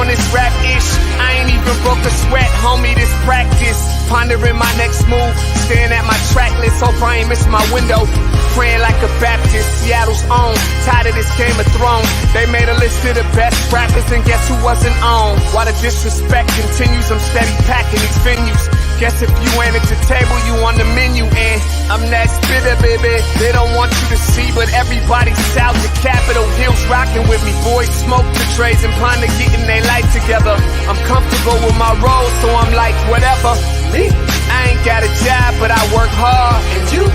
this rap-ish. I ain't even broke a sweat, homie, this practice. Pondering my next move, staring at my track list. Hope I ain't missing my window. Praying like a Baptist, Seattle's own. Tired of this Game of Thrones. They made a list of the best rappers and guess who wasn't on? While the disrespect continues, I'm steady packing these venues. Guess if you ain't at the table, you on the menu. And I'm that spitter, baby. They don't want you to see, but everybody south of Capitol Hill's rocking with me. Boys smoke the trays and ponder getting their life together. I'm comfortable with my role, so I'm like, whatever. Me? I ain't got a job, but I work hard. And you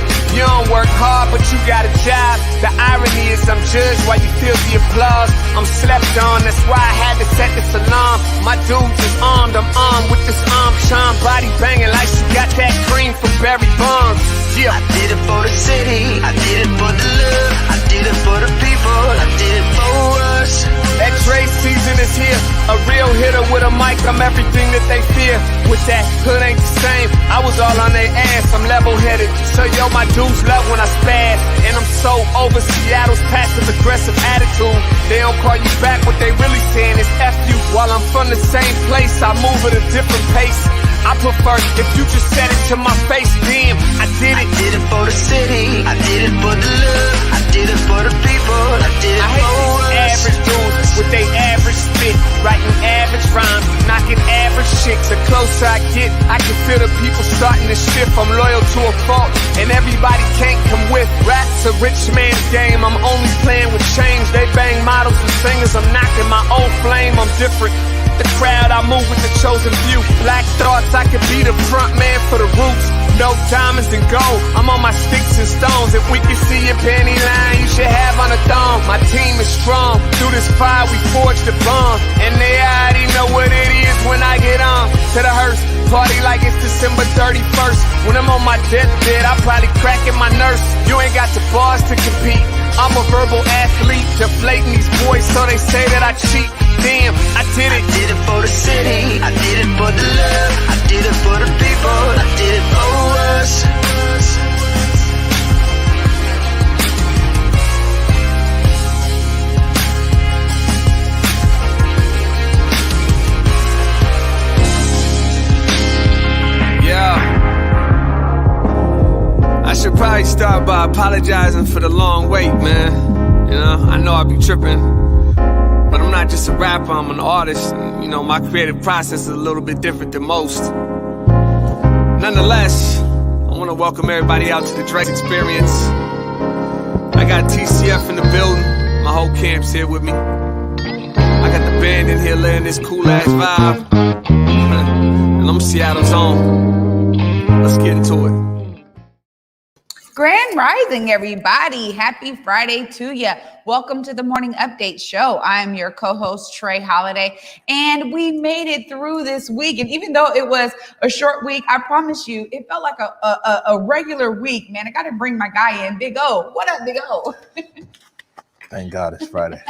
don't work hard, but you got a job. The irony is I'm judged while you feel the applause. I'm slept on, that's why I had to set this alarm. My dudes is armed, I'm armed with this arm charm. Body banging like she got that cream from Barry Bonds. Yeah. I did it for the city, I did it for the love, I did it for the people, I did it for us. That Dre season is here, a real hitter with a mic, I'm everything that they fear. With that hood ain't the same, I was all on their ass, I'm level-headed. So yo, my dudes love when I spaz, and I'm so over Seattle's passive-aggressive attitude. They don't call you back, what they really saying is F you. While I'm from the same place, I move at a different pace. I prefer if you just said it to my face, damn, I did it. I did it for the city, I did it for the love, I did it for the people, I did it I hate for these us. average dudes with they average spit, writing average rhymes, knocking average chicks. The closer I get, I can feel the people starting to shift. I'm loyal to a fault, and everybody can't come with. Rap's a rich man's game, I'm only playing with change. They bang models and singers, I'm knocking my own flame, I'm different. The crowd, I move with the chosen few. Black thoughts, I could be the front man for the roots. No diamonds and gold, I'm on my sticks and stones. If we can see your panty line, you should have on a thong. My team is strong, through this fire we forged a bond. And they already know what it is when I get on. To the hearse, party like it's December 31st. When I'm on my deathbed, I probably cracking my nurse. You ain't got the bars to compete. I'm a verbal athlete, deflating these boys so they say that I cheat. Damn, I did it. I did it for the city, I did it for the love, I did it for the people, I did it for us. Yeah. I should probably start by apologizing for the long wait, man. You know, I know I be tripping. But I'm not just a rapper, I'm an artist. And, you know, my creative process is a little bit different than most. Nonetheless, I want to welcome everybody out to the Drake Experience. I got TCF in the building. My whole camp's here with me. I got the band in here laying this cool-ass vibe. And I'm Seattle's own. Let's get into it. Grand Rising, everybody. Happy Friday to you. Welcome to the Morning Update Show. I'm your co-host, Trey Holiday, and we made it through this week. And even though it was a short week, I promise you, it felt like a regular week, man. I got to bring my guy in, Big O. What up, Big O? Thank God it's Friday.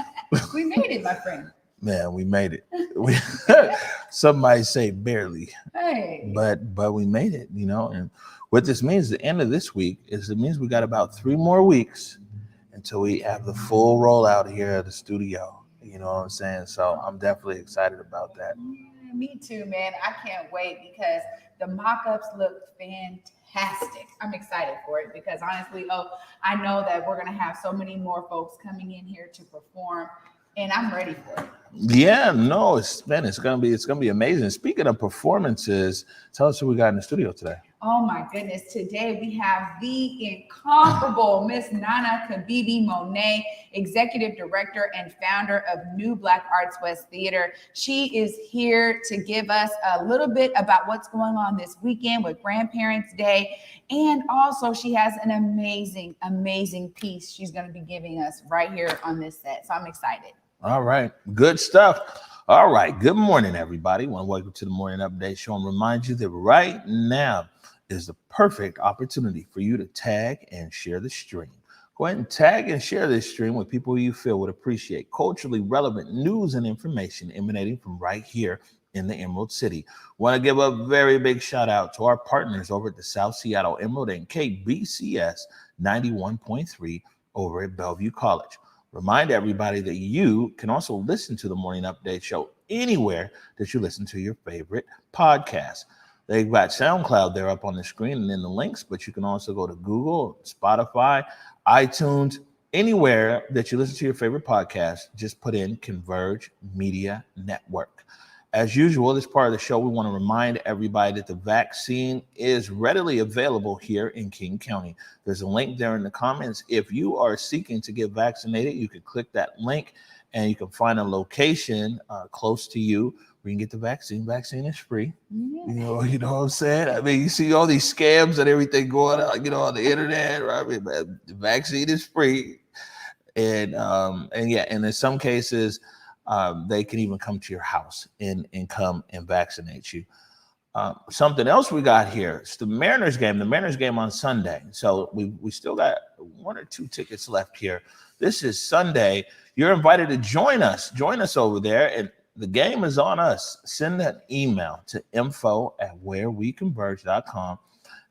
We made it, my friend. Man, we made it. Some might say barely, Hey. but we made it, you know. And what this means, the end of this week, is it means we got about 3 more weeks until we have the full rollout here at the studio. You know what I'm saying? So I'm definitely excited about that. Me too, man. I can't wait because the mock-ups look fantastic. I'm excited for it because honestly, I know that we're gonna have so many more folks coming in here to perform, and I'm ready for it. Yeah, no, it's gonna be amazing. Speaking of performances, tell us who we got in the studio today. Oh my goodness, today we have the incomparable Miss Nana Kibibi Monié, Executive Director and founder of New Black Arts West Theater. She is here to give us a little bit about what's going on this weekend with Grandparents' Day. And also she has an amazing, amazing piece she's gonna be giving us right here on this set. So I'm excited. All right, good stuff. All right, good morning, everybody. Welcome to the Morning Update Show and remind you that right now is the perfect opportunity for you to tag and share the stream. Go ahead and tag and share this stream with people you feel would appreciate culturally relevant news and information emanating from right here in the Emerald City. Want to give a very big shout out to our partners over at the South Seattle Emerald and KBCS 91.3 over at Bellevue College. Remind everybody that you can also listen to the Morning Update Show anywhere that you listen to your favorite podcast. They've got SoundCloud there up on the screen and in the links, but you can also go to Google, Spotify, iTunes, anywhere that you listen to your favorite podcast. Just put in Converge Media Network. As usual, this part of the show, we want to remind everybody that the vaccine is readily available here in King County. There's a link there in the comments. If you are seeking to get vaccinated, you can click that link and you can find a location close to you. We can get the vaccine. Vaccine is free. Yeah. You know what I'm saying? I mean, you see all these scams and everything going on, on the internet, right? I mean, the vaccine is free. And in some cases, they can even come to your house and come and vaccinate you. Something else we got here, it's the Mariners game. The Mariners game on Sunday. So we still got 1 or 2 tickets left here. This is Sunday. You're invited to join us. Join us over there. And the game is on us. Send an email to info@whereweconverge.com.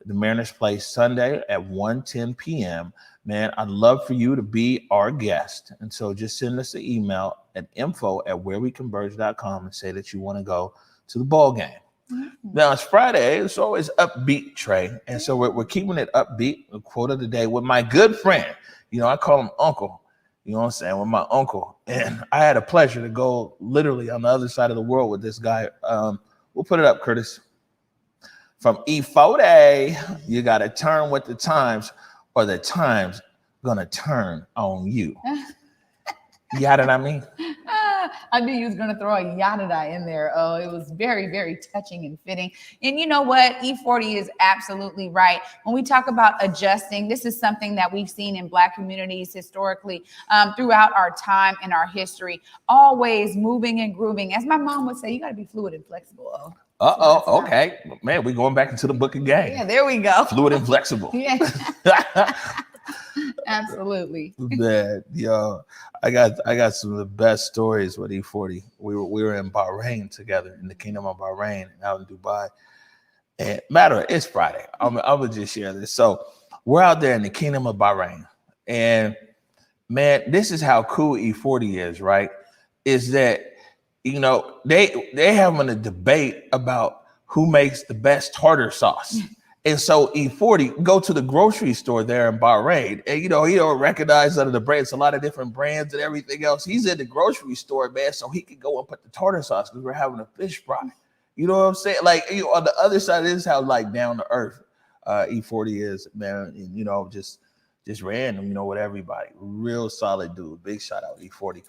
The Mariners play Sunday at 1:10 p.m. Man, I'd love for you to be our guest. And so just send us an email at info@whereweconverge.com and say that you want to go to the ball game. Mm-hmm. Now, it's Friday. It's always upbeat, Trey. And so we're keeping it upbeat. The quote of the day with my good friend. I call him Uncle. You know what I'm saying? With my uncle. And I had a pleasure to go literally on the other side of the world with this guy. We'll put it up, Curtis. From E40, you got to turn with the times or the time's going to turn on you. You got what I mean? I knew you was going to throw a yada in there. Oh, it was very, very touching and fitting. And you know what? E40 is absolutely right. When we talk about adjusting, this is something that we've seen in Black communities historically throughout our time and our history, always moving and grooving. As my mom would say, you got to be fluid and flexible. Okay. Man, we're going back into the book again. Yeah, there we go. Fluid and flexible. Yeah. Absolutely. Man, I got some of the best stories with E40. We were in Bahrain together, in the Kingdom of Bahrain, out in Dubai. And it's Friday. I'm gonna just share this. So we're out there in the Kingdom of Bahrain, and man, this is how cool E40 is, right? Is that they having a debate about who makes the best tartar sauce. And so E40 go to the grocery store there in Bahrain, and he don't recognize under the brands, a lot of different brands and everything else. He's in the grocery store, man, so he could go and put the tartar sauce because we're having a fish fry. You know what I'm saying? Like, on the other side, this is how down to earth E40 is, man. And just random, with everybody. Real solid dude. Big shout out E40.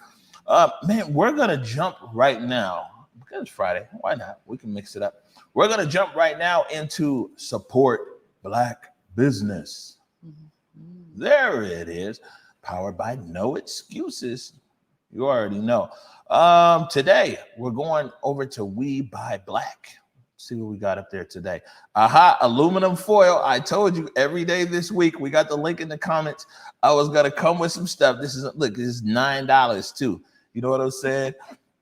Man, we're gonna jump right now because it's Friday. Why not? We can mix it up. We're going to jump right now into support Black business. Mm-hmm. There it is. Powered by No Excuses. You already know. Today, we're going over to We Buy Black. See what we got up there today. Aluminum foil. I told you every day this week. We got the link in the comments. I was going to come with some stuff. This is $9 too. You know what I'm saying?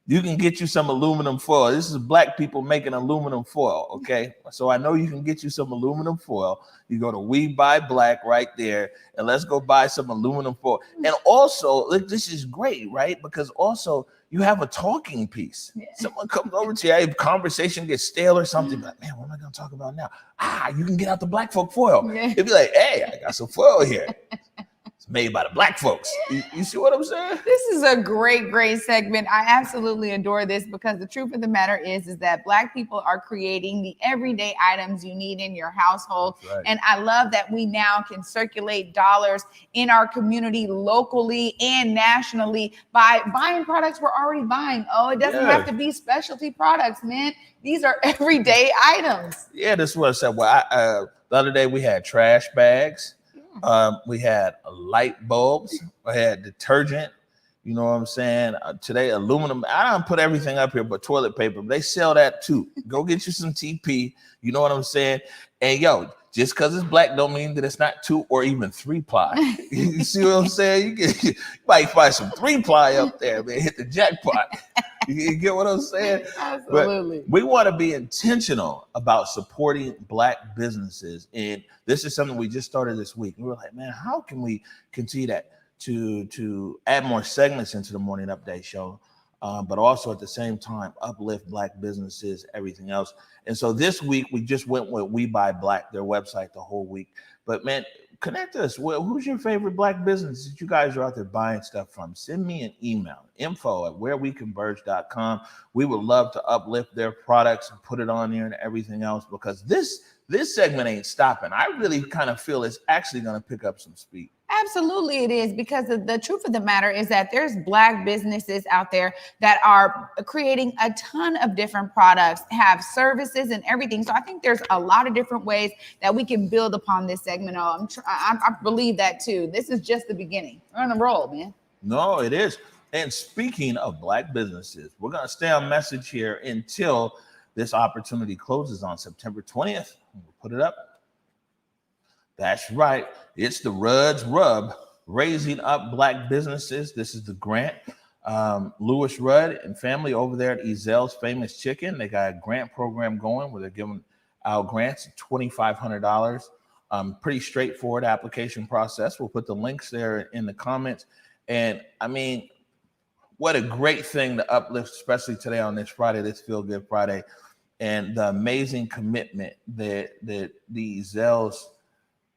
You can get you some aluminum foil. This is Black people making aluminum foil, okay? So I know you can get you some aluminum foil. You go to We Buy Black right there, and let's go buy some aluminum foil. And also, this is great, right? Because also, you have a talking piece. Yeah. Someone comes over to you, a conversation gets stale or something, like, man, what am I going to talk about now? You can get out the Black folk foil. Yeah. It'd be like, hey, I got some foil here. Made by the Black folks. You see what I'm saying? This is a great segment. I absolutely adore this because the truth of the matter is that Black people are creating the everyday items you need in your household. Right. And I love that we now can circulate dollars in our community locally and nationally by buying products we're already buying. Oh, it doesn't have to be specialty products, man. These are everyday items. Yeah, that's what I said. Well, the other day we had trash bags. We had light bulbs. I had detergent. You know what I'm saying? Today, aluminum. I don't put everything up here, but toilet paper. They sell that too. Go get you some TP. You know what I'm saying? And just because it's Black don't mean that it's not 2 or even 3-ply. You see what I'm saying? You might find some 3-ply up there, man. Hit the jackpot. You get what I'm saying? Absolutely. But we want to be intentional about supporting Black businesses. And this is something we just started this week. We were like, man, how can we continue that to add more segments into the Morning Update show? but also at the same time uplift Black businesses, everything else. And so this week we just went with We Buy Black, their website, the whole week. But man, connect us. Well, who's your favorite Black business that you guys are out there buying stuff from? Send me an email, info@whereweconverge.com. We would love to uplift their products and put it on there and everything else, because this segment ain't stopping. I really kind of feel it's actually going to pick up some speed. Absolutely it is, because the truth of the matter is that there's Black businesses out there that are creating a ton of different products, have services and everything. So I think there's a lot of different ways that we can build upon this segment. I believe that too. This is just the beginning. We're on a roll, man. No, it is. And speaking of Black businesses, we're going to stay on message here until this opportunity closes on September 20th. We'll put it up. That's right. It's the Rudd's Rub, Raising Up Black Businesses. This is the grant. Louis Rudd and family over there at Ezel's Famous Chicken, they got a grant program going where they're giving out grants of $2,500. Pretty straightforward application process. We'll put the links there in the comments. And I mean, what a great thing to uplift, especially today on this Friday, this Feel Good Friday, and the amazing commitment that the Ezel's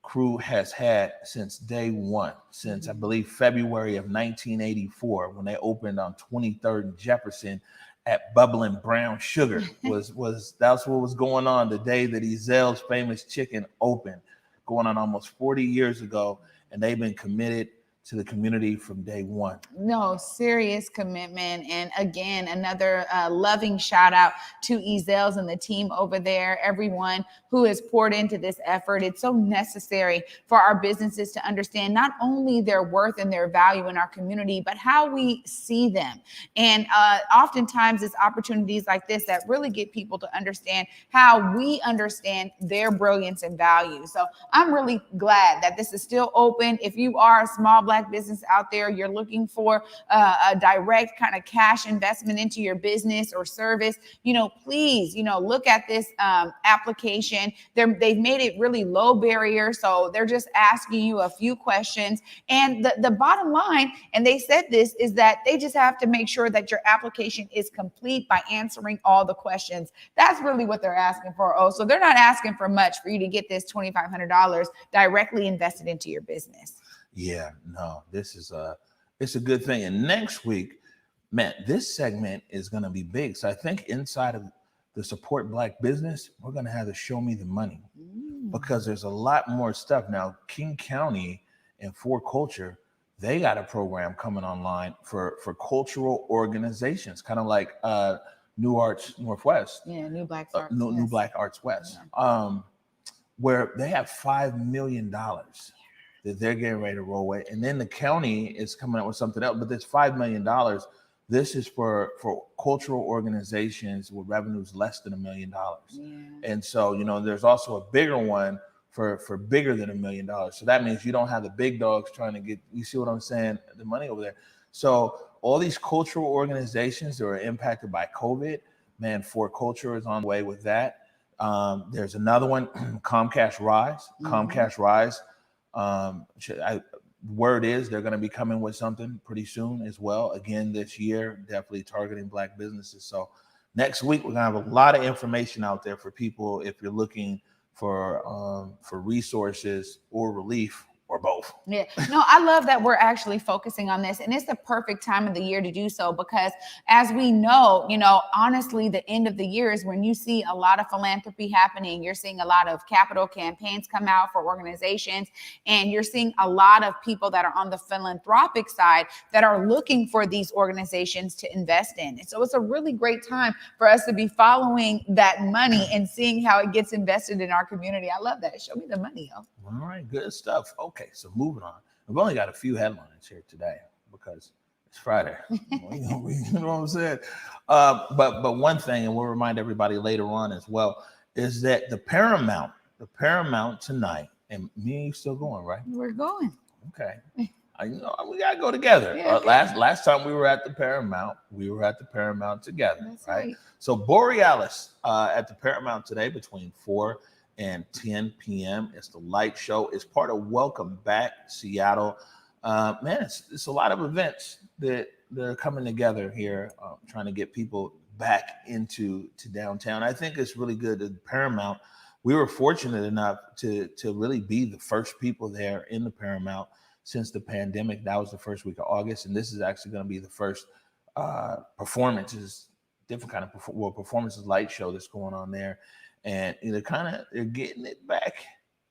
crew has had since day one, since I believe February of 1984, when they opened on 23rd and Jefferson at Bubbling Brown Sugar. That's what was going on the day that Ezel's Famous Chicken opened, going on almost 40 years ago, and they've been committed to the community from day one. No, serious commitment. And again, another loving shout out to Ezel's and the team over there, everyone who has poured into this effort. It's so necessary for our businesses to understand not only their worth and their value in our community, but how we see them. And oftentimes it's opportunities like this that really get people to understand how we understand their brilliance and value. So I'm really glad that this is still open. If you are a small Black business out there, you're looking for a direct kind of cash investment into your business or service, please, look at this application. They've made it really low barrier. So they're just asking you a few questions. And the bottom line, and they said this, is that they just have to make sure that your application is complete by answering all the questions. That's really what they're asking for. Oh, so they're not asking for much for you to get this $2,500 directly invested into your business. Yeah, no, it's a good thing. And next week, man, this segment is going to be big. So I think inside of the Support Black Business, we're going to have the Show Me the Money, because there's a lot more stuff. Now, King County and For Culture, they got a program coming online for cultural organizations, kind of like New Arts Northwest. Yeah, New Black Arts. New Black Arts West, where they have $5 million that they're getting ready to roll with. And then the county is coming up with something else, but this $5 million, this is for cultural organizations with revenues less than $1 million. Yeah. And so, there's also a bigger one for bigger than $1 million. So that means you don't have the big dogs trying to get, you see what I'm saying, the money over there. So all these cultural organizations that are impacted by COVID, man, For Culture is on the way with that. There's another one, Comcast Rise. Comcast Rise. Word is they're going to be coming with something pretty soon as well. Again, this year, definitely targeting Black businesses. So next week, we're going to have a lot of information out there for people if you're looking for resources or relief, or both. Yeah, no, I love that we're actually focusing on this, and it's the perfect time of the year to do so, because as we know, honestly, the end of the year is when you see a lot of philanthropy happening. You're seeing a lot of capital campaigns come out for organizations, and you're seeing a lot of people that are on the philanthropic side that are looking for these organizations to invest in. And so it's a really great time for us to be following that money and seeing how it gets invested in our community. I love that. Show me the money, yo. All right, good stuff. Okay, so moving on. We've only got a few headlines here today because it's Friday. You know what I'm saying? But one thing, and we'll remind everybody later on as well, is that the Paramount tonight, and me and you still going, right? We're going. Okay. We gotta go together. Yeah, last time we were at the Paramount, together. That's right. So Borealis at the Paramount today between 4 and 10 p.m. It's the light show. It's part of Welcome Back Seattle. Man, it's a lot of events that they're coming together here, trying to get people back into downtown. I think it's really good that Paramount. We were fortunate enough to really be the first people there in the Paramount since the pandemic. That was the first week of August, and this is actually going to be the first performances, different kind of performances light show that's going on there, and they're getting it back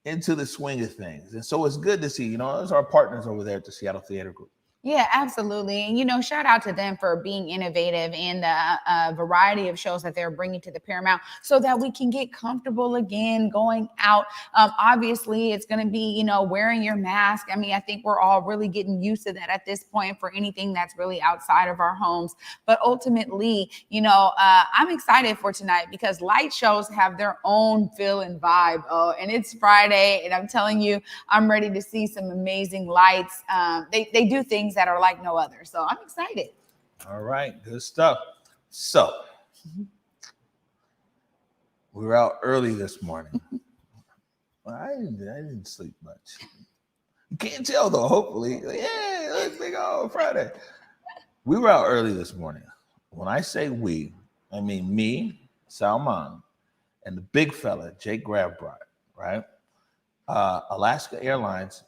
into the swing of things. And so it's good to see, those are our partners over there at the Seattle Theater Group. Yeah, absolutely. And, shout out to them for being innovative in the variety of shows that they're bringing to the Paramount so that we can get comfortable again going out. Obviously, it's going to be, wearing your mask. I mean, I think we're all really getting used to that at this point for anything that's really outside of our homes. But ultimately, I'm excited for tonight because light shows have their own feel and vibe. Oh, and it's Friday, and I'm telling you, I'm ready to see some amazing lights. They do things that are like no other. So I'm excited. All right, good stuff. So we were out early this morning. Well, I didn't sleep much. You can't tell though, hopefully. Yeah, let's big old Friday. We were out early this morning. When I say we, I mean me, Salman, and the big fella, Jake Grabbrot, right? Alaska Airlines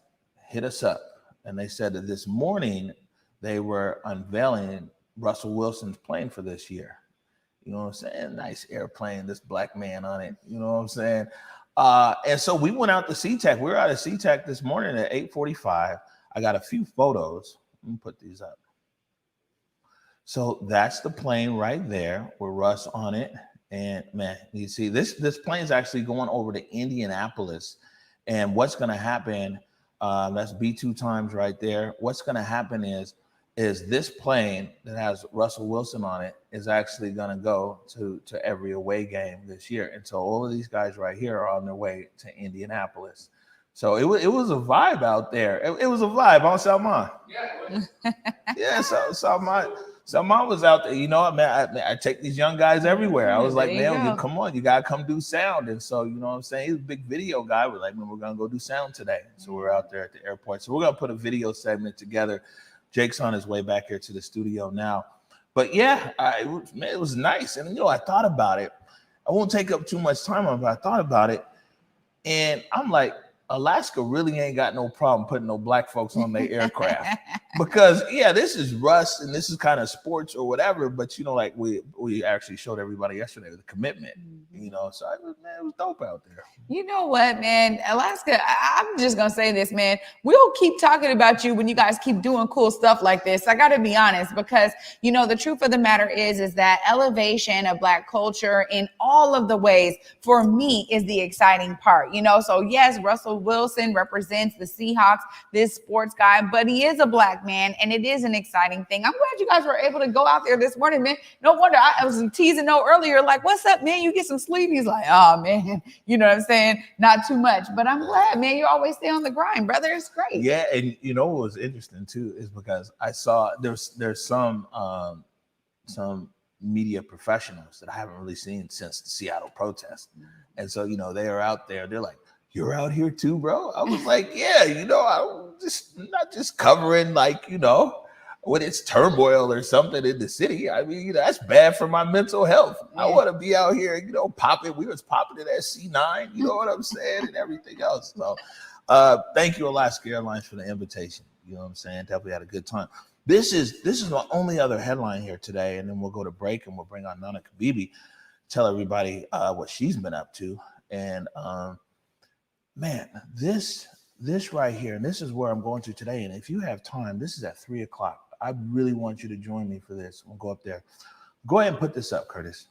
hit us up. And they said that this morning they were unveiling Russell Wilson's plane for this year. You know what I'm saying? Nice airplane, this black man on it. You know what I'm saying? And so we went out to SeaTac. We were out at SeaTac this morning at 8:45. I got a few photos. Let me put these up. So that's the plane right there with Russ on it. And man, you see this plane is actually going over to Indianapolis. And what's going to happen? That's B2 times right there. What's going to happen is this plane that has Russell Wilson on it is actually going to go to every away game this year. And so all of these guys right here are on their way to Indianapolis. So it was a vibe out there. It was a vibe on Salman. Yeah. Yeah. So Salman was out there. You know what, man? I take these young guys everywhere. I was like, man, come on, you gotta come do sound. And so, you know what I'm saying? He's a big video guy. We're like, man, we're gonna go do sound today. So we're out there at the airport. So we're gonna put a video segment together. Jake's on his way back here to the studio now. But yeah, it was nice. And I thought about it. I won't take up too much time on it, but I thought about it. And I'm like, Alaska really ain't got no problem putting no black folks on their aircraft because this is Russ and this is kind of sports or whatever. But like we actually showed everybody yesterday the commitment, so it was dope out there. You know what, man, Alaska, I'm just going to say this, man, we'll keep talking about you when you guys keep doing cool stuff like this. I got to be honest, because the truth of the matter is that elevation of black culture in all of the ways for me is the exciting part, so yes, Russell Wilson represents the Seahawks, this sports guy, but he is a black man and it is an exciting thing. I'm glad you guys were able to go out there this morning, man. No wonder I was teasing earlier, like, what's up, man? You get some sleep? He's like, oh man, you know what I'm saying? Not too much, but I'm glad, man. You always stay on the grind, brother. It's great. Yeah, and what was interesting too is because I saw there's some media professionals that I haven't really seen since the Seattle protest, and so they are out there. They're like, "You're out here too, bro." I was like, "Yeah, I'm just not just covering when it's turmoil or something in the city. I mean, that's bad for my mental health. Yeah. I want to be out here, popping. We was popping it at C9, you know what I'm saying, and everything else. So thank you, Alaska Airlines, for the invitation. You know what I'm saying? Definitely had a good time. This is the only other headline here today, and then we'll go to break and we'll bring on Nana Kibibi, tell everybody what she's been up to. And man, this right here, and this is where I'm going to today. And if you have time, this is at 3:00. I really want you to join me for this. We'll go up there. Go ahead and put this up, Curtis.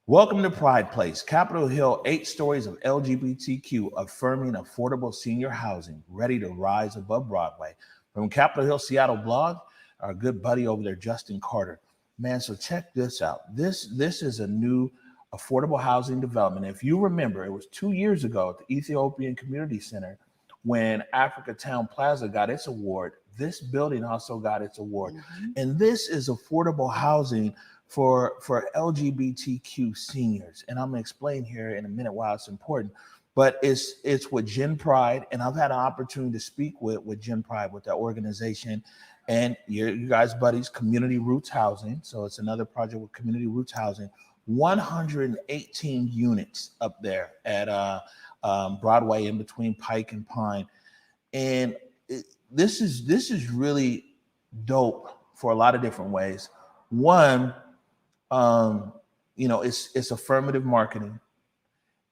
Welcome to Pride Place, Capitol Hill, 8 stories of LGBTQ affirming affordable senior housing, ready to rise above Broadway. From Capitol Hill Seattle blog, our good buddy over there, Justin Carter. Man, so check this out. This is a new affordable housing development. If you remember, it was 2 years ago at the Ethiopian Community Center when Africa Town Plaza got its award. This building also got its award. Mm-hmm. And this is affordable housing for LGBTQ seniors. And I'm going to explain here in a minute why it's important. but it's with Gen Pride, and I've had an opportunity to speak with Gen Pride, with that organization, and you guys buddies, Community Roots Housing. So it's another project with Community Roots Housing. 118 units up there at Broadway, in between Pike and Pine, and this is really dope for a lot of different ways. One, it's affirmative marketing.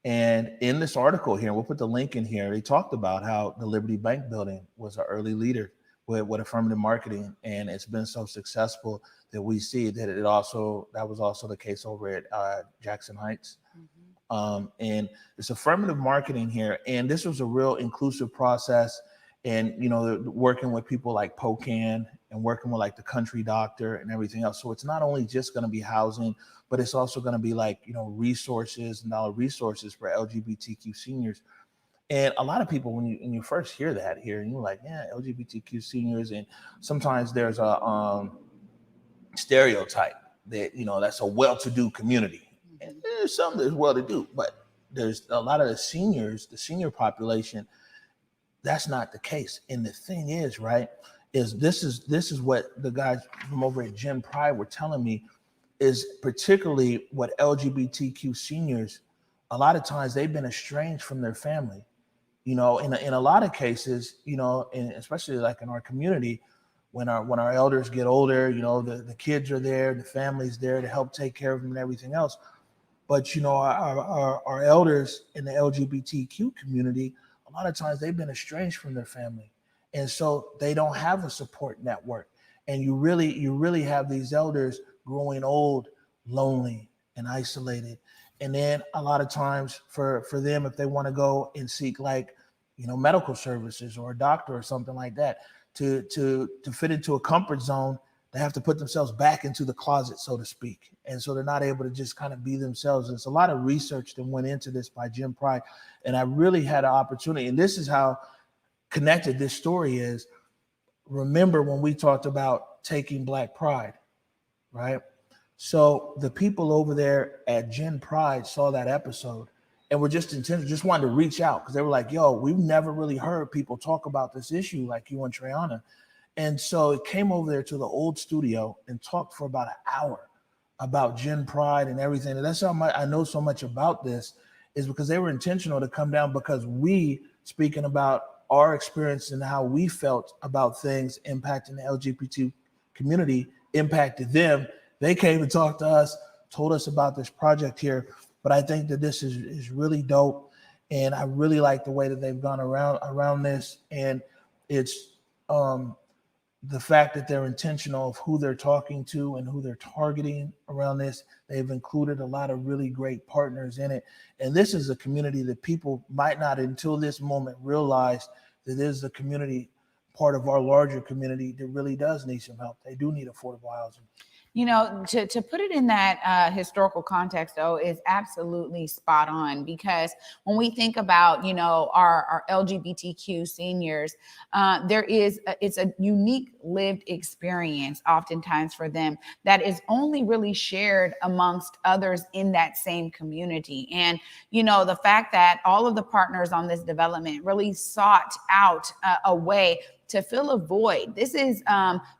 And in this article here, we'll put the link in here, they talked about how the Liberty Bank building was an early leader with affirmative marketing, and it's been so successful that we see that that was also the case over at Jackson Heights. And it's affirmative marketing here, and this was a real inclusive process. And working with people like POCAN and working with like the Country Doctor and everything else. So it's not only just going to be housing, but it's also going to be like resources and dollar resources for LGBTQ seniors. And a lot of people, when you first hear that here, and you're like, yeah, LGBTQ seniors, and sometimes there's a stereotype that that's a well-to-do community. And there's some that's well-to-do, but there's a lot of the senior population. That's not the case. And the thing is, right, is this is what the guys from over at Gen Pride were telling me, is particularly what LGBTQ seniors, a lot of times they've been estranged from their family. In a lot of cases, and especially like in our community, when our elders get older, the kids are there, the family's there to help take care of them and everything else. But our elders in the LGBTQ community, a lot of times they've been estranged from their family, and so they don't have a support network. And you really have these elders growing old, lonely and isolated. And then a lot of times for them, if they want to go and seek medical services or a doctor or something like that, to fit into a comfort zone, they have to put themselves back into the closet, so to speak. And so they're not able to just kind of be themselves. There's a lot of research that went into this by Gen Pride. And I really had an opportunity, and this is how connected this story is. Remember when we talked about taking Black pride, right? So the people over there at Gen Pride saw that episode and were just wanted to reach out, because they were like, yo, we've never really heard people talk about this issue like you and Trayana. And so it came over there to the old studio and talked for about an hour about Gen Pride and everything. And that's how I know so much about this, is because they were intentional to come down, because we, speaking about our experience and how we felt about things impacting the LGBT community, impacted them. They came and talked to us, told us about this project here. But I think that this is really dope. And I really like the way that they've gone around this. And it's the fact that they're intentional of who they're talking to and who they're targeting around this. They've included a lot of really great partners in it. And this is a community that people might not until this moment realize that is a community, part of our larger community, that really does need some help. They do need affordable housing. To put it in that historical context, though, is absolutely spot on, because when we think about, our LGBTQ seniors, it's a unique lived experience oftentimes for them that is only really shared amongst others in that same community. And, the fact that all of the partners on this development really sought out a way to fill a void. This is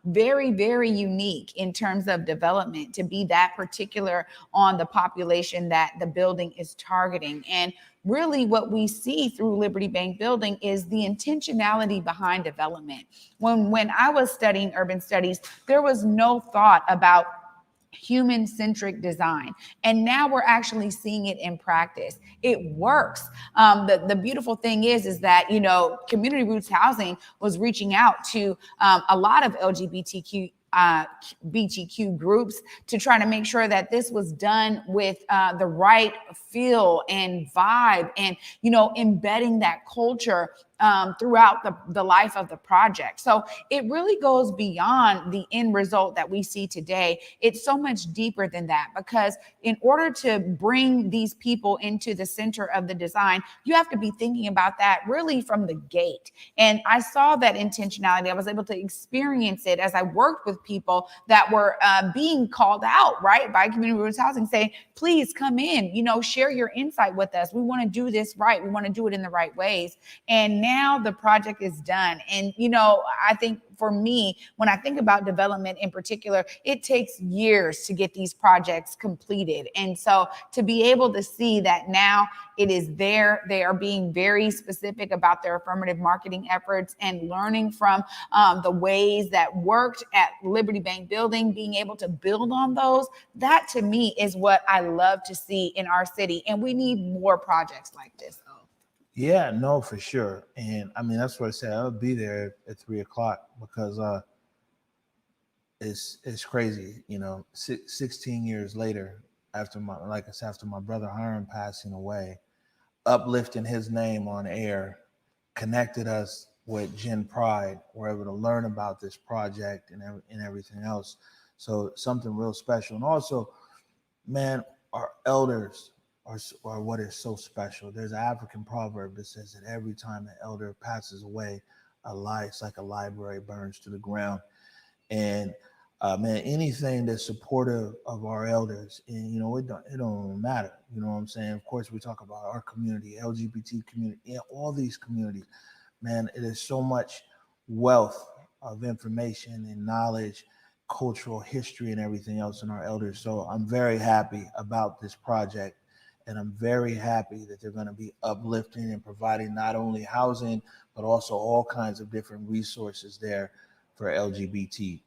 very, very unique in terms of development, to be that particular on the population that the building is targeting. And really what we see through Liberty Bank building is the intentionality behind development. When I was studying urban studies, there was no thought about human-centric design. And now we're actually seeing it in practice. It works. The beautiful thing is that, Community Roots Housing was reaching out to a lot of LGBTQ BTQ groups to try to make sure that this was done with the right feel and vibe, and embedding that culture throughout the life of the project. So it really goes beyond the end result that we see today. It's so much deeper than that, because in order to bring these people into the center of the design, you have to be thinking about that really from the gate. And I saw that intentionality. I was able to experience it as I worked with people that were being called out, right, by Community Roots Housing, saying, please come in, share your insight with us. We want to do this right. We want to do it in the right ways. And now the project is done. And, I think for me, when I think about development in particular, it takes years to get these projects completed. And so to be able to see that now it is there, they are being very specific about their affirmative marketing efforts and learning from the ways that worked at Liberty Bank Building, being able to build on those, that to me is what I love to see in our city. And we need more projects like this. Yeah, no, for sure. And I mean, that's what I said. I'll be there at 3:00 because it's crazy, 16 years later, after my brother Hiram passing away, uplifting his name on air, connected us with Gen Pride. We're able to learn about this project and everything else. So something real special. And also, man, our elders are what is so special. There's an African proverb that says that every time an elder passes away, it's like a library burns to the ground. And man, anything that's supportive of our elders, and it don't matter. You know what I'm saying? Of course, we talk about our community, LGBT community, all these communities. Man, it is so much wealth of information and knowledge, cultural history, and everything else in our elders. So I'm very happy about this project. And I'm very happy that they're going to be uplifting and providing not only housing, but also all kinds of different resources there for LGBTQ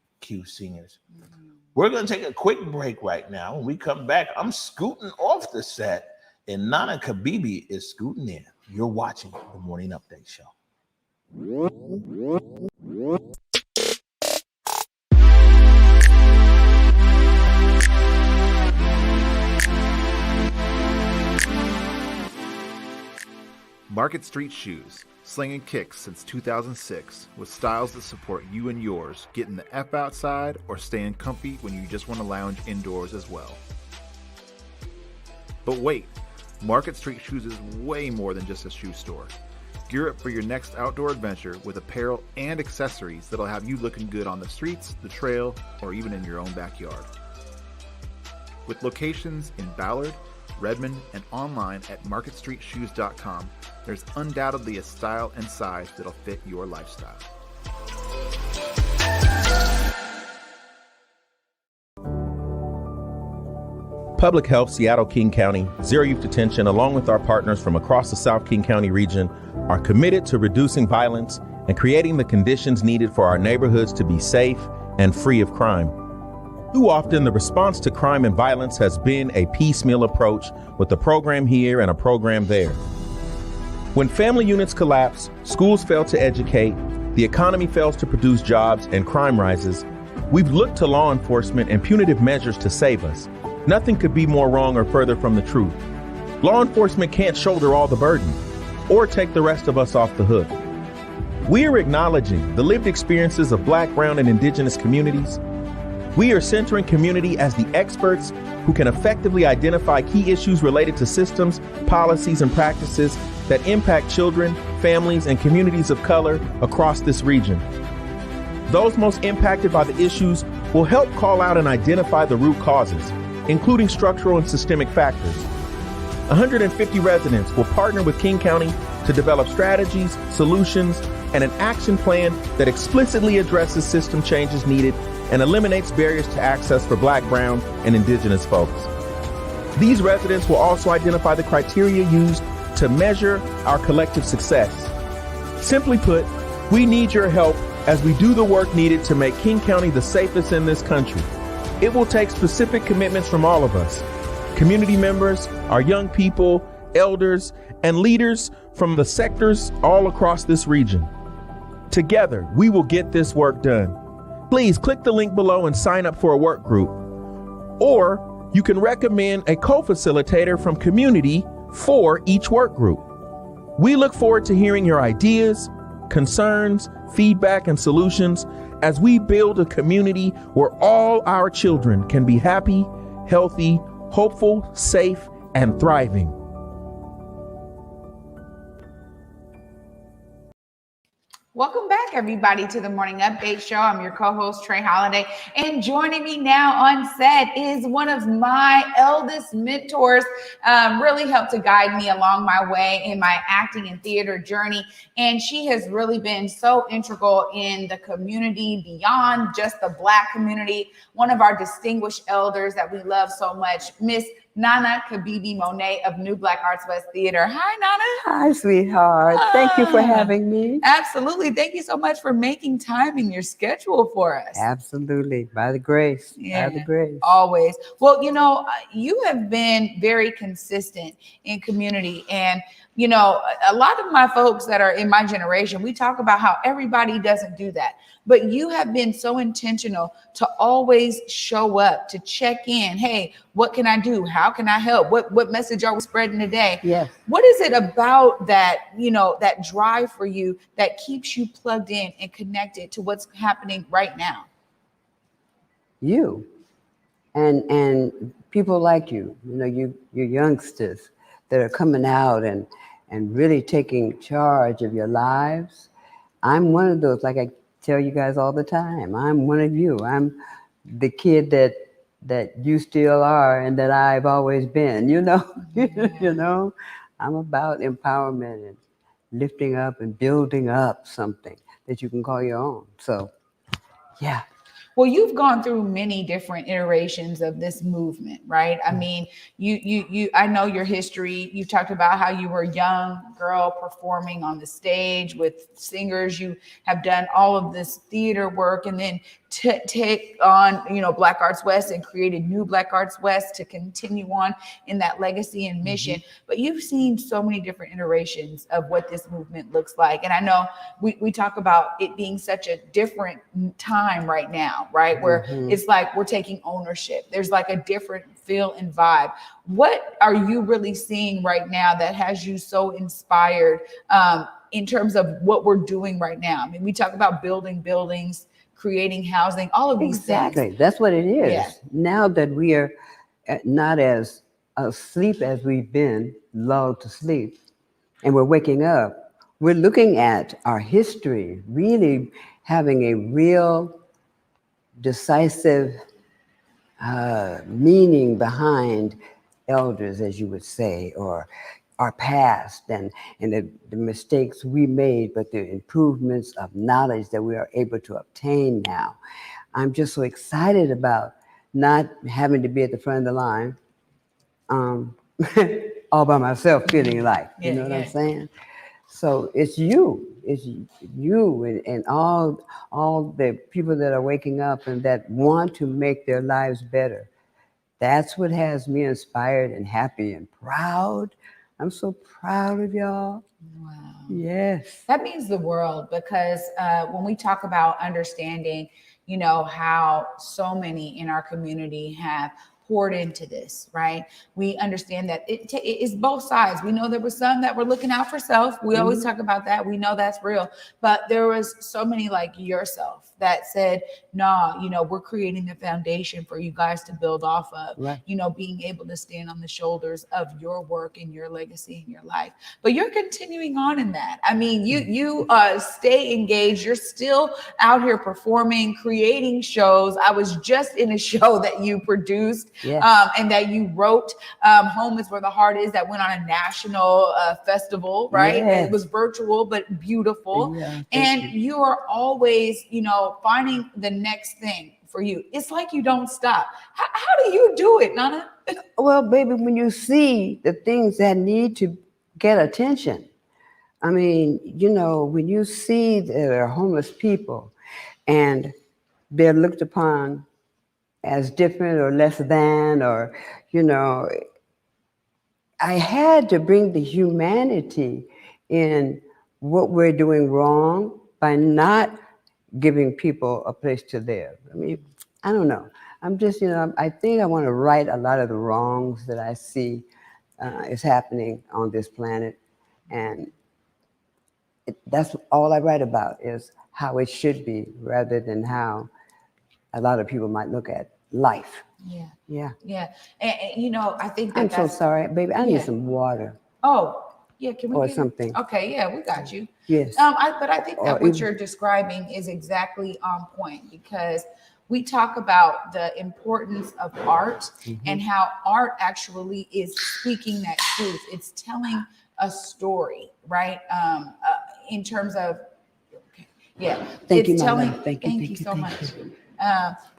seniors. Mm-hmm. We're going to take a quick break right now. When we come back, I'm scooting off the set and Nana Kibibi is scooting in. You're watching the Morning Update Show. Market Street Shoes, slinging kicks since 2006, with styles that support you and yours, getting the F outside or staying comfy when you just want to lounge indoors as well. But wait, Market Street Shoes is way more than just a shoe store. Gear up for your next outdoor adventure with apparel and accessories that'll have you looking good on the streets, the trail, or even in your own backyard. With locations in Ballard, Redmond, and online at marketstreetshoes.com, there's undoubtedly a style and size that'll fit your lifestyle. Public Health Seattle King County, Zero Youth Detention, along with our partners from across the South King County region, are committed to reducing violence and creating the conditions needed for our neighborhoods to be safe and free of crime. Too often, the response to crime and violence has been a piecemeal approach with a program here and a program there. When family units collapse, schools fail to educate, the economy fails to produce jobs, and crime rises, we've looked to law enforcement and punitive measures to save us. Nothing could be more wrong or further from the truth. Law enforcement can't shoulder all the burden or take the rest of us off the hook. We are acknowledging the lived experiences of Black, Brown, and Indigenous communities. We are centering community as the experts who can effectively identify key issues related to systems, policies, and practices that impact children, families, and communities of color across this region. Those most impacted by the issues will help call out and identify the root causes, including structural and systemic factors. 150 residents will partner with King County to develop strategies, solutions, and an action plan that explicitly addresses system changes needed and eliminates barriers to access for Black, Brown, and Indigenous folks. These residents will also identify the criteria used to measure our collective success. Simply put, we need your help as we do the work needed to make King County the safest in this country. It will take specific commitments from all of us, community members, our young people, elders, and leaders from the sectors all across this region. Together, we will get this work done. Please click the link below and sign up for a work group. Or you can recommend a co-facilitator from community for each work group. We look forward to hearing your ideas, concerns, feedback, and solutions as we build a community where all our children can be happy, healthy, hopeful, safe, and thriving. Welcome back, everybody, to the Morning Update Show. I'm your co-host, Trey Holiday, and joining me now on set is one of my eldest mentors, really helped to guide me along my way in my acting and theater journey, and she has really been so integral in the community beyond just the Black community. One of our distinguished elders that we love so much, Miss Nana Kibibi Monié of New Black Arts West Theater. Hi, Nana. Hi, sweetheart. Thank you for having me. Absolutely. Thank you so much for making time in your schedule for us. Absolutely. By the grace. Yeah, by the grace. Always. Well, you know, you have been very consistent in community. And, you know, a lot of my folks that are in my generation, we talk about how everybody doesn't do that. But you have been so intentional to always show up, to check in. Hey, what can I do? How can I help? What message are we spreading today? Yes. What is it about that, you know, that drive for you that keeps you plugged in and connected to what's happening right now? You and people like you know, you youngsters that are coming out and really taking charge of your lives. I'm one of those, like I tell you guys all the time, I'm one of you. I'm the kid that you still are and that I've always been, you know. Yeah. You know, I'm about empowerment and lifting up and building up something that you can call your own. So, yeah. Well, you've gone through many different iterations of this movement, right? I mean, you I know your history. You talked about how you were a young girl performing on the stage with singers. You have done all of this theater work and then take on, you know, Black Arts West and created New Black Arts West to continue on in that legacy and mission. But you've seen so many different iterations of what this movement looks like. And I know we talk about it being such a different time right now, right? Where it's like we're taking ownership. There's like a different feel and vibe. What are you really seeing right now that has you so inspired in terms of what we're doing right now? I mean, we talk about building buildings, creating housing, all of these Exactly. things. That's what it is. Yeah. Now that we are not as asleep as we've been, lulled to sleep, and we're waking up, we're looking at our history, really having a real decisive meaning behind elders, as you would say, or our past and the mistakes we made, but the improvements of knowledge that we are able to obtain now. I'm just so excited about not having to be at the front of the line all by myself, feeling like, you know what I'm saying? So it's you and all the people that are waking up and that want to make their lives better. That's what has me inspired and happy and proud. I'm so proud of y'all. Wow. Yes. That means the world, because when we talk about understanding, you know, how so many in our community have poured into this, right? We understand that it is both sides. We know there were some that were looking out for self. We always talk about that. We know that's real. But there was so many like yourself that said, nah, you know, we're creating the foundation for you guys to build off of, Right. you know, being able to stand on the shoulders of your work and your legacy in your life. But you're continuing on in that. I mean, you stay engaged. You're still out here performing, creating shows. I was just in a show that you produced. Yes. And that you wrote, Home is Where the Heart Is, that went on a national festival, right? Yes. It was virtual, but beautiful. Yeah, and thank you are always, you know, finding the next thing for you. It's like you don't stop. How do you do it, Nana? Well, baby, when you see the things that need to get attention, I mean, you know, when you see there are homeless people and they're looked upon as different or less than, or, you know, I had to bring the humanity in what we're doing wrong by not giving people a place to live. I mean, I don't know. I'm just, you know, I think I want to right a lot of the wrongs that I see is happening on this planet. And that's all I write about is how it should be rather than how a lot of people might look at life. Yeah. Yeah. Yeah. And, you know, I think that I'm so that's, sorry, baby. I Yeah. need some water oh, yeah, can we or get something. Okay, yeah, we got you. Yes. But I think Or that what even- you're describing is exactly on point because we talk about the importance of art and how art actually is speaking that truth. It's telling a story, right? In terms of, okay, yeah, Thank you, it's my telling. love. Thank you, Thank thank you you, so thank much. you.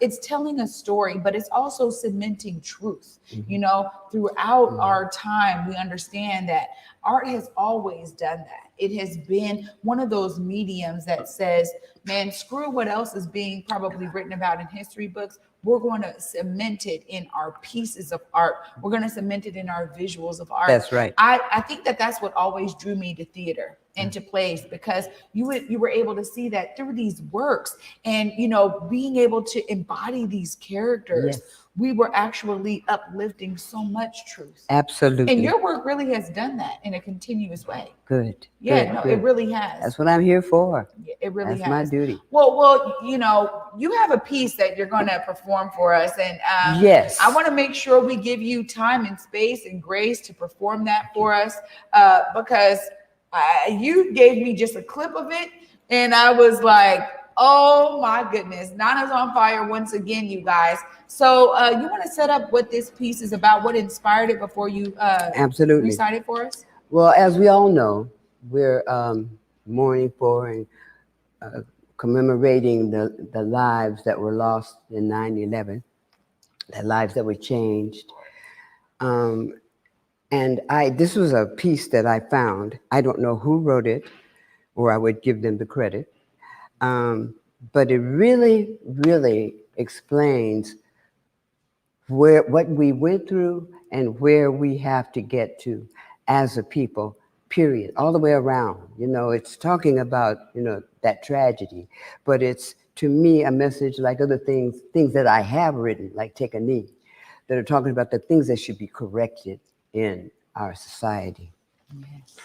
It's telling a story, but it's also cementing truth. You know, throughout our time, we understand that art has always done that. It has been one of those mediums that says, man, screw what else is being probably written about in history books. We're going to cement it in our pieces of art. We're going to cement it in our visuals of art. That's right. I think that that's what always drew me to theater and to plays because you were able to see that through these works and, you know, being able to embody these characters. Yes. We were actually uplifting so much truth. Absolutely. And your work really has done that in a continuous way. Good. Yeah, good, no, good. it really has. That's what I'm here for. Yeah, it really That's has. my duty. Well, you know, you have a piece that you're going to perform for us, and Yes. I want to make sure we give you time and space and grace to perform that for us, because you gave me just a clip of it, and I was like, oh my goodness, Nana's on fire once again, you guys. So you want to set up what this piece is about, what inspired it before you Absolutely. recite it for us? Well, as we all know, we're mourning for and commemorating the lives that were lost in 9/11, the lives that were changed. And this was a piece that I found. I don't know who wrote it, or I would give them the credit. But it really, really explains what we went through and where we have to get to as a people, period, all the way around. You know, it's talking about, you know, that tragedy, but it's, to me, a message like other things that I have written, like Take a Knee, that are talking about the things that should be corrected in our society. Yes.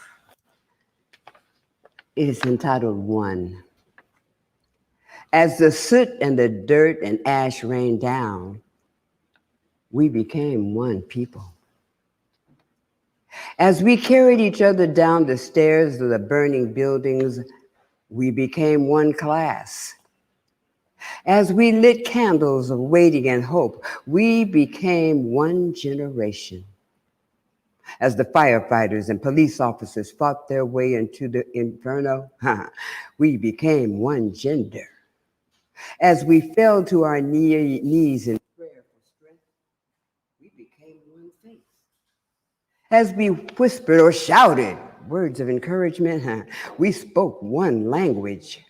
It is entitled One. As the soot and the dirt and ash rained down, we became one people. As we carried each other down the stairs of the burning buildings, we became one class. As we lit candles of waiting and hope, we became one generation. As the firefighters and police officers fought their way into the inferno, we became one gender. As we fell to our knees in prayer for strength, we became one faith. As we whispered or shouted words of encouragement, we spoke one language.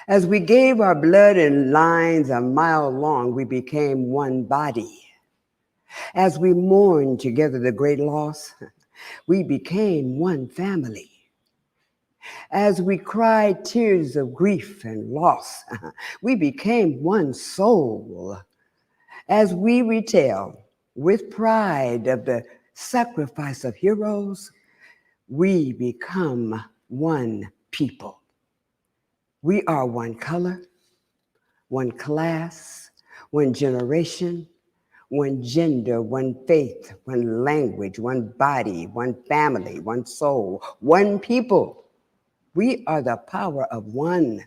As we gave our blood in lines a mile long, we became one body. As we mourned together the great loss, we became one family. As we cried tears of grief and loss, we became one soul. As we retell with pride of the sacrifice of heroes, we become one people. We are one color, one class, one generation, one gender, one faith, one language, one body, one family, one soul, one people. We are the power of one.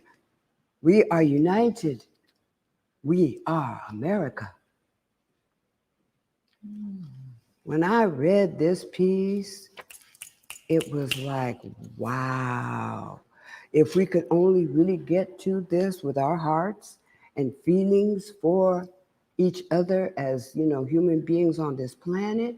We are united. We are America. When I read this piece, it was like, wow. If we could only really get to this with our hearts and feelings for each other as, you know, human beings on this planet,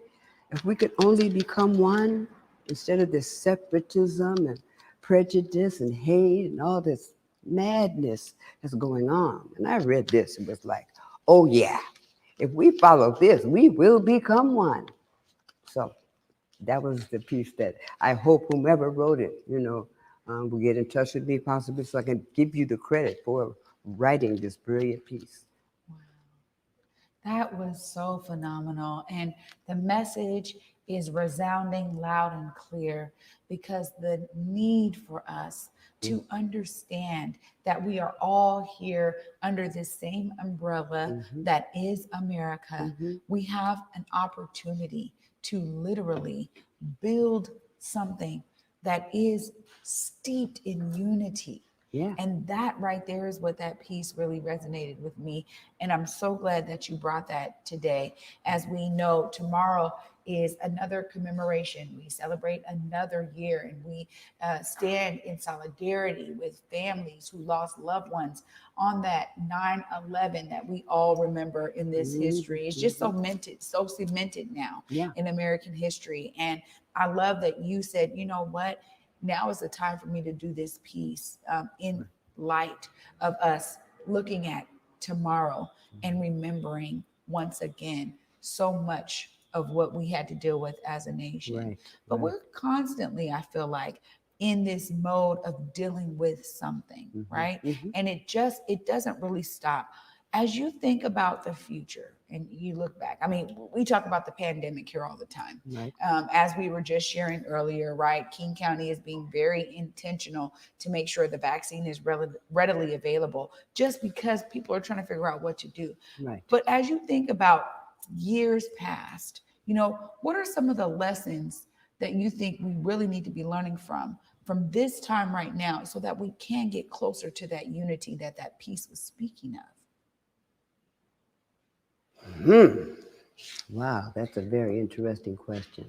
if we could only become one instead of this separatism and prejudice and hate and all this madness that's going on. And I read this and was like, oh yeah, if we follow this, we will become one. So that was the piece that I hope whomever wrote it, you know, will get in touch with me possibly so I can give you the credit for writing this brilliant piece. That was so phenomenal. And the message is resounding loud and clear, because the need for us to understand that we are all here under this same umbrella that is America. We have an opportunity to literally build something that is steeped in unity. Yeah. And that right there is what that piece really resonated with me. And I'm so glad that you brought that today. As we know, tomorrow is another commemoration. We celebrate another year, and we stand in solidarity with families who lost loved ones on that 9/11 that we all remember in this history. It's just so cemented now in American history. And I love that you said, you know what? Now is the time for me to do this piece in light of us looking at tomorrow and remembering once again so much of what we had to deal with as a nation. But we're constantly, I feel like, in this mode of dealing with something, right? And it doesn't really stop. As you think about the future and you look back, I mean, we talk about the pandemic here all the time. As we were just sharing earlier, right? King County is being very intentional to make sure the vaccine is readily available, just because people are trying to figure out what to do. But as you think about years past, you know, what are some of the lessons that you think we really need to be learning from this time right now, so that we can get closer to that unity that piece was speaking of? Wow, that's a very interesting question.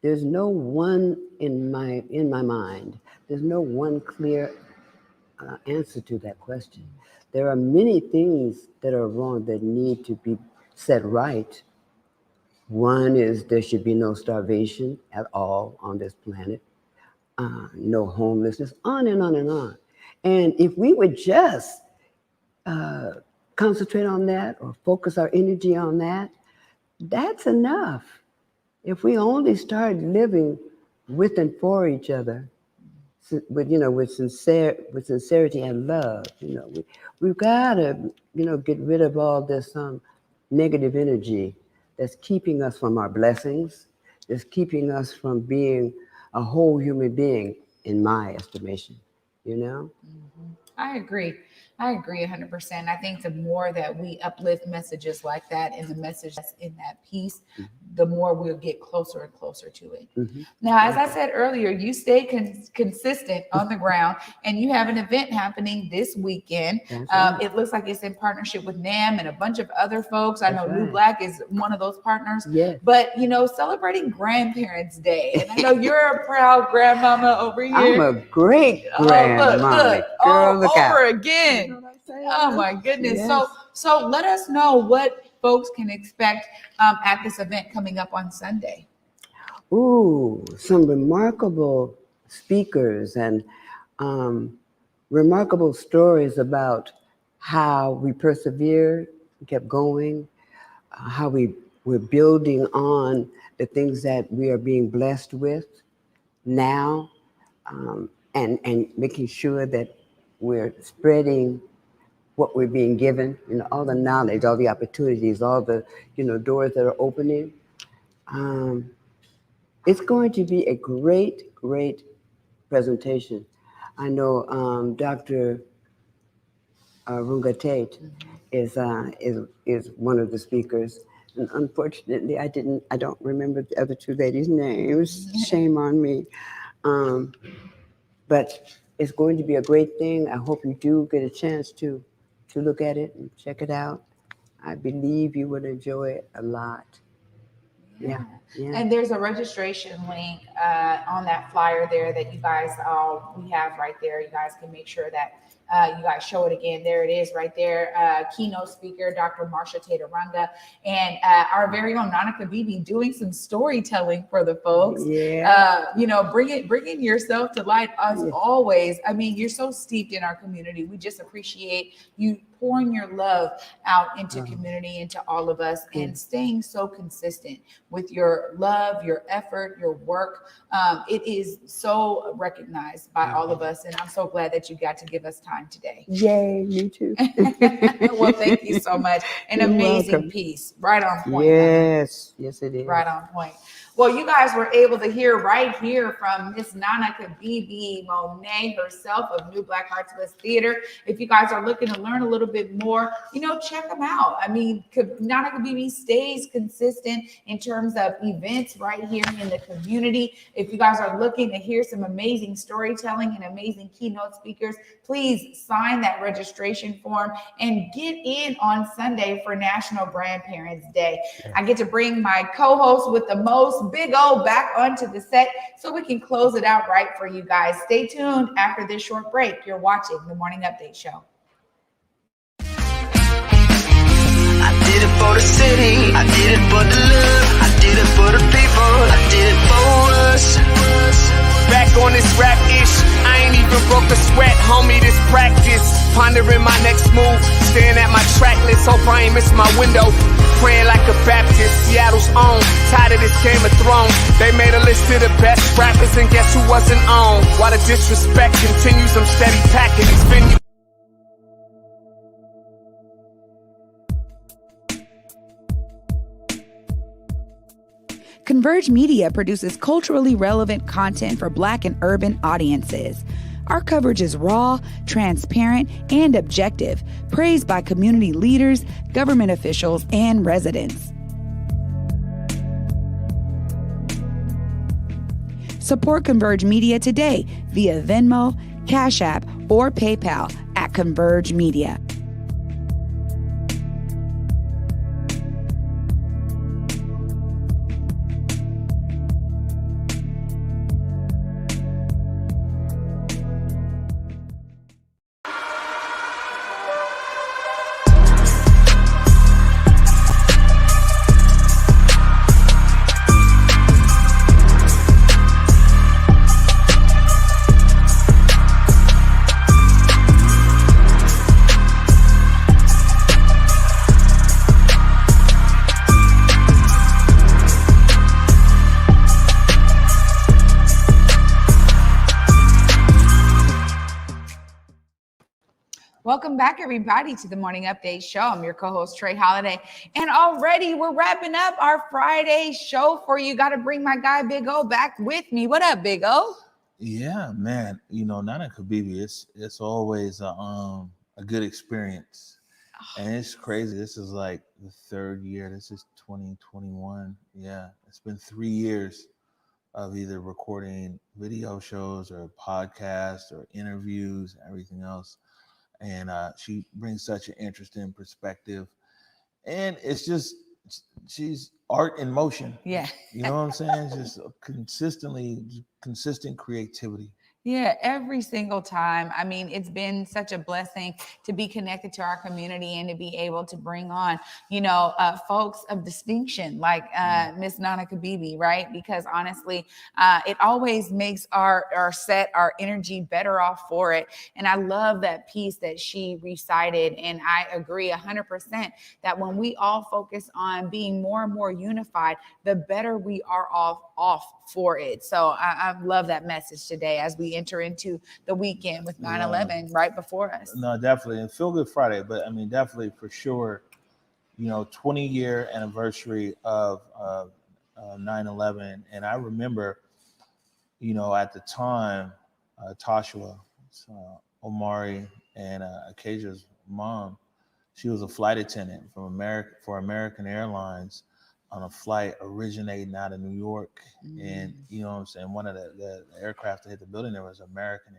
There's no one in my mind. There's no one clear answer to that question. There are many things that are wrong that need to be set right. One is there should be no starvation at all on this planet, no homelessness, on and on and on. And if we would just concentrate on that or focus our energy on that, that's enough. If we only start living with and for each other, with sincerity and love, we've got to, get rid of all this negative energy that's keeping us from our blessings, that's keeping us from being a whole human being, in my estimation. I agree 100%. I think the more that we uplift messages like that and the message that's in that piece, the more we'll get closer and closer to it. Now, as I said earlier, you stay consistent on the ground, and you have an event happening this weekend. It looks like it's in partnership with NAM and a bunch of other folks. I know New Black is one of those partners. But, celebrating Grandparents' Day. And I know you're a proud grandmama over here. I'm a great grandmama. Girl, look out. Over again. Oh my goodness. Yes. So let us know what folks can expect at this event coming up on Sunday. Ooh, some remarkable speakers and remarkable stories about how we persevered, kept going, how we're building on the things that we are being blessed with now, and making sure that we're spreading what we're being given, all the knowledge, all the opportunities, all the, doors that are opening. It's going to be a great, great presentation. I know Dr. Runga Tate is one of the speakers. And unfortunately, I don't remember the other two ladies' names. Shame on me. But it's going to be a great thing. I hope you do get a chance to look at it and check it out. I believe you would enjoy it a lot. Yeah. And there's a registration link on that flyer there that you guys we have right there. You guys can make sure that you guys show it again. There it is right there. Keynote speaker, Dr. Marsha Tateranga, and our very own Nana Kibibi doing some storytelling for the folks. Bringing yourself to light as always. I mean, you're so steeped in our community. We just appreciate you pouring your love out into community, into all of us, and staying so consistent with your love, your effort, your work. It is so recognized by all of us, and I'm so glad that you got to give us time today. Yay, me too. Well, thank you so much. An amazing piece. Right on point. Yes, it is. Right on point. Well, you guys were able to hear right here from Miss Nana Kibibi Monié herself of New Black Arts West Theater. If you guys are looking to learn a little bit more, check them out. I mean, Nana Kibibi stays consistent in terms of events right here in the community. If you guys are looking to hear some amazing storytelling and amazing keynote speakers, please sign that registration form and get in on Sunday for National Grandparents Day. Yeah. I get to bring my co-host with the most, Big O, back onto the set so we can close it out right for you guys. Stay tuned after this short break. You're watching the Morning Update Show. I did it for the city, I did it for the love, I did it for the people, I did it for us. Back on this rap ish, I ain't even broke a sweat, homie, this practice. Pondering my next move, staring at my track list, hope I ain't miss my window. Praying like a Baptist, Seattle's own. Tired of this Game of Thrones. They made a list of the best rappers, and guess who wasn't on? While the disrespect continues, I'm steady packing these venues. Converge Media produces culturally relevant content for Black and urban audiences. Our coverage is raw, transparent, and objective, praised by community leaders, government officials, and residents. Support Converge Media today via Venmo, Cash App, or PayPal at Converge Media. Welcome back, everybody, to the Morning Update Show. I'm your co-host, Trey Holiday. And already we're wrapping up our Friday show for you. Got to bring my guy, Big O, back with me. What up, Big O? Yeah, man. Nana Kibibi, it's always a good experience. And it's crazy. This is like the third year. This is 2021. Yeah, it's been 3 years of either recording video shows or podcasts or interviews, everything else. And she brings such an interesting perspective. And it's just, she's art in motion. Yeah. You know what I'm saying? Just consistent creativity. Yeah, every single time. I mean, it's been such a blessing to be connected to our community and to be able to bring on, folks of distinction like Miss Nana Kibibi, right? Because honestly, it always makes our set, our energy better off for it. And I love that piece that she recited. And I agree 100% that when we all focus on being more and more unified, the better we are off for it. So I love that message today as we enter into the weekend with 9/11 right before us. No, definitely. And Feel Good Friday, but I mean, definitely for sure, 20-year anniversary of 9/11. And I remember, at the time, Tashua, Omari, and Akasia's mom, she was a flight attendant for American Airlines on a flight originating out of New York. And you know what I'm saying, one of the aircraft that hit the building there was American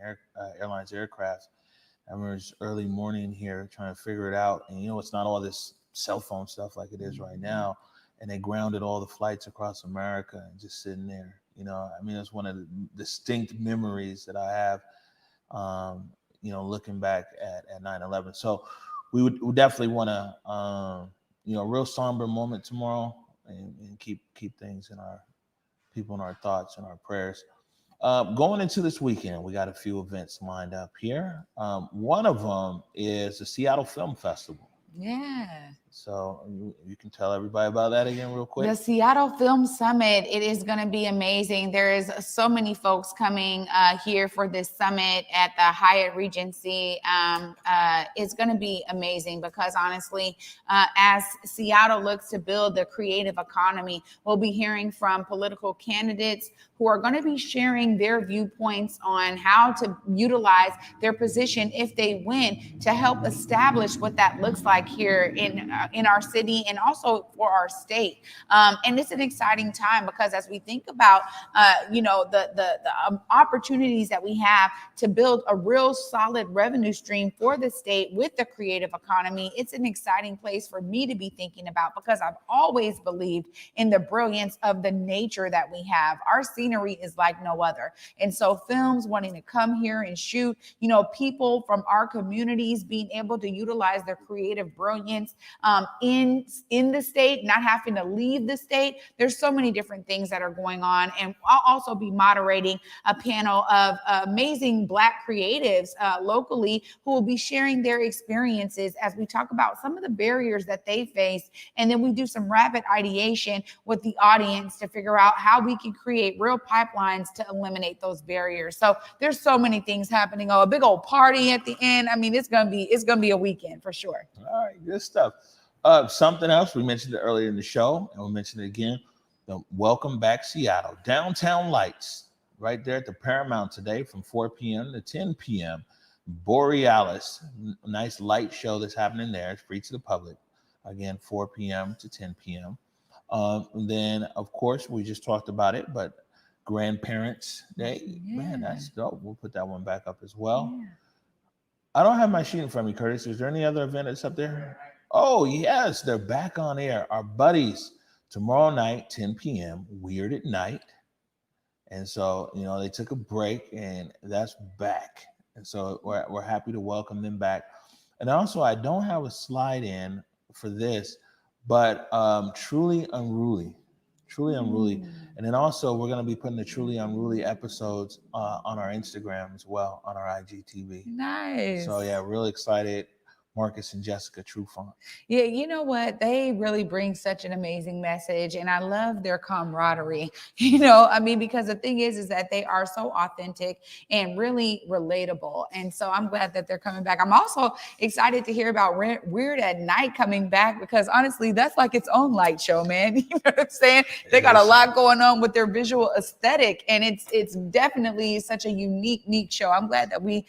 Airlines aircraft. I remember it was early morning here trying to figure it out. And it's not all this cell phone stuff like it is right now. And they grounded all the flights across America and just sitting there. I mean, it's one of the distinct memories that I have, looking back at 9/11. So we definitely want to, a real somber moment tomorrow. And keep things in our people in our thoughts and our prayers. Going into this weekend, we got a few events lined up here. One of them is the Seattle Film Festival. Yeah. So you can tell everybody about that again real quick. The Seattle Film Summit, it is going to be amazing. There is so many folks coming here for this summit at the Hyatt Regency. It's going to be amazing because honestly, as Seattle looks to build the creative economy, we'll be hearing from political candidates who are going to be sharing their viewpoints on how to utilize their position if they win to help establish what that looks like here in our city and also for our state. And it's an exciting time because as we think about, the opportunities that we have to build a real solid revenue stream for the state with the creative economy, it's an exciting place for me to be thinking about because I've always believed in the brilliance of the nature that we have. Our scenery is like no other. And so films wanting to come here and shoot, people from our communities being able to utilize their creative brilliance in the state, not having to leave the state. There's so many different things that are going on. And I'll also be moderating a panel of amazing Black creatives locally who will be sharing their experiences as we talk about some of the barriers that they face. And then we do some rapid ideation with the audience to figure out how we can create real pipelines to eliminate those barriers. So there's so many things happening. Oh, a big old party at the end. I mean, it's gonna be a weekend for sure. All right, good stuff. Something else, we mentioned it earlier in the show, and we'll mention it again. Welcome back, Seattle. Downtown Lights, right there at the Paramount today from 4 p.m. to 10 p.m. Borealis, a nice light show that's happening there. It's free to the public. Again, 4 p.m. to 10 p.m. Then, of course, we just talked about it, but Grandparents Day, man, that's dope. We'll put that one back up as well. Yeah. I don't have my sheet in front of me, Curtis. Is there any other event that's up there? Oh, yes, they're back on air. Our buddies, tomorrow night, 10 p.m., Weird at Night. And so, they took a break, and that's back. And so we're happy to welcome them back. And also, I don't have a slide in for this, but Truly Unruly. And then also, we're going to be putting the Truly Unruly episodes on our Instagram as well, on our IGTV. Nice. So, yeah, really excited. Marcus and Jessica Trufant. Yeah, you know what? They really bring such an amazing message, and I love their camaraderie. Because the thing is that they are so authentic and really relatable. And so I'm glad that they're coming back. I'm also excited to hear about Weird at Night coming back because honestly, that's like its own light show, man. You know what I'm saying? They got a lot going on with their visual aesthetic, and it's definitely such a unique show. I'm glad that we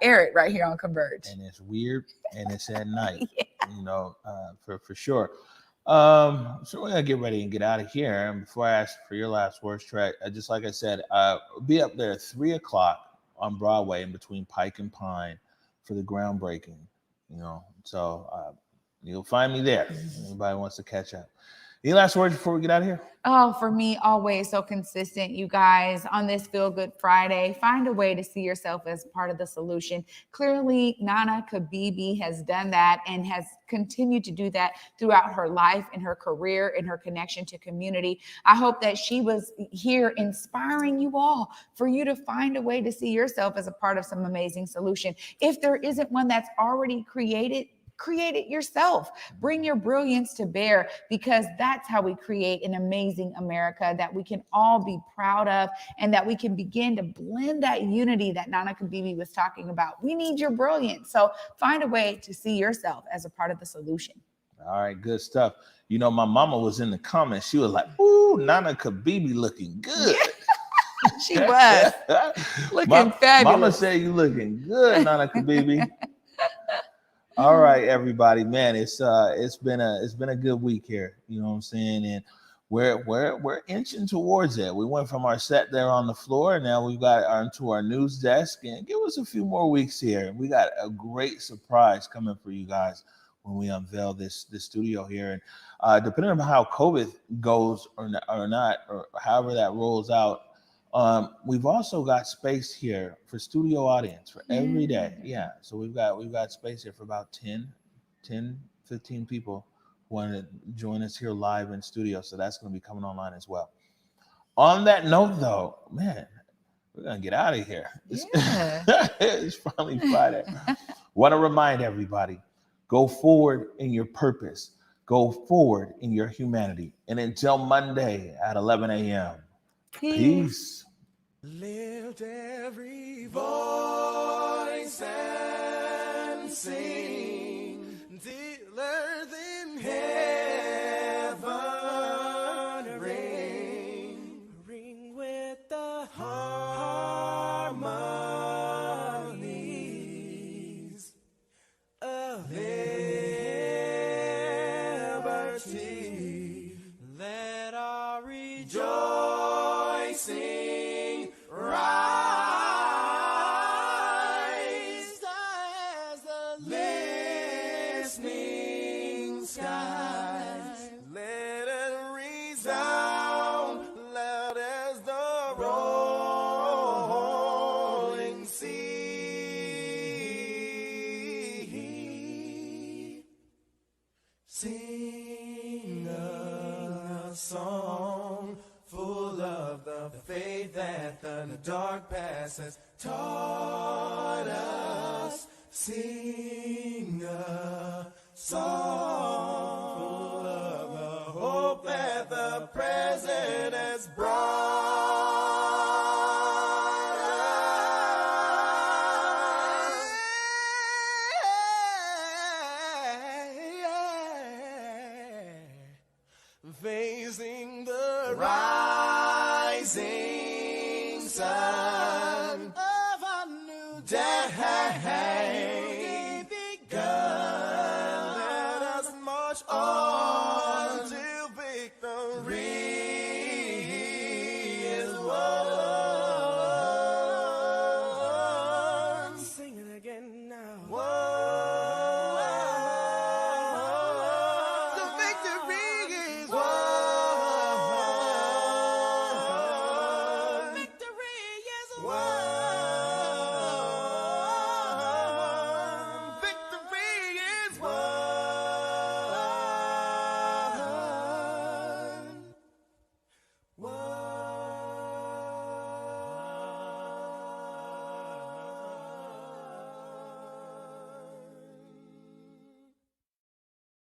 air it right here on Converge. And it's weird. And it's at night, for sure. So we're gonna get ready and get out of here. And before I ask for your last words, Trey, just like I said, we'll be up there at 3:00 on Broadway in between Pike and Pine for the groundbreaking. So you'll find me there. Anybody wants to catch up. Any last words before we get out of here? Oh, for me, always so consistent, you guys, on this Feel Good Friday. Find a way to see yourself as part of the solution. Clearly, Nana Kibibi has done that and has continued to do that throughout her life and her career and her connection to community. I hope that she was here inspiring you all for you to find a way to see yourself as a part of some amazing solution. If there isn't one that's already created, create it yourself. Bring your brilliance to bear because that's how we create an amazing America that we can all be proud of and that we can begin to blend that unity that Nana Kibibi was talking about. We need your brilliance. So find a way to see yourself as a part of the solution. All right, good stuff. My mama was in the comments. She was like, ooh, Nana Kibibi looking good. She was looking fabulous. Mama said you looking good, Nana Kibibi. All right, everybody, man, it's been a good week here. You know what I'm saying? And we're inching towards it. We went from our set there on the floor, and now we've got onto our news desk. And give us a few more weeks here. We got a great surprise coming for you guys when we unveil this studio here. And depending on how COVID goes or not, or however that rolls out, we've also got space here for studio audience for every day. Yeah. So we've got space here for about 15 people who want to join us here live in studio. So that's going to be coming online as well. On that note, though, man, we're going to get out of here. It's finally Friday. Want to remind everybody, go forward in your purpose. Go forward in your humanity. And until Monday at 11 a.m. Peace. Lift every voice and sing till earth in heaven ring with the harmonies of liberty. Let our rejoicing rise as the listening skies. Let it resound loud as the rolling sea. Sing a song full of the faith that the dark past has taught us. Sing a song full of the hope that the present has brought us. Facing the rising sun of a new day.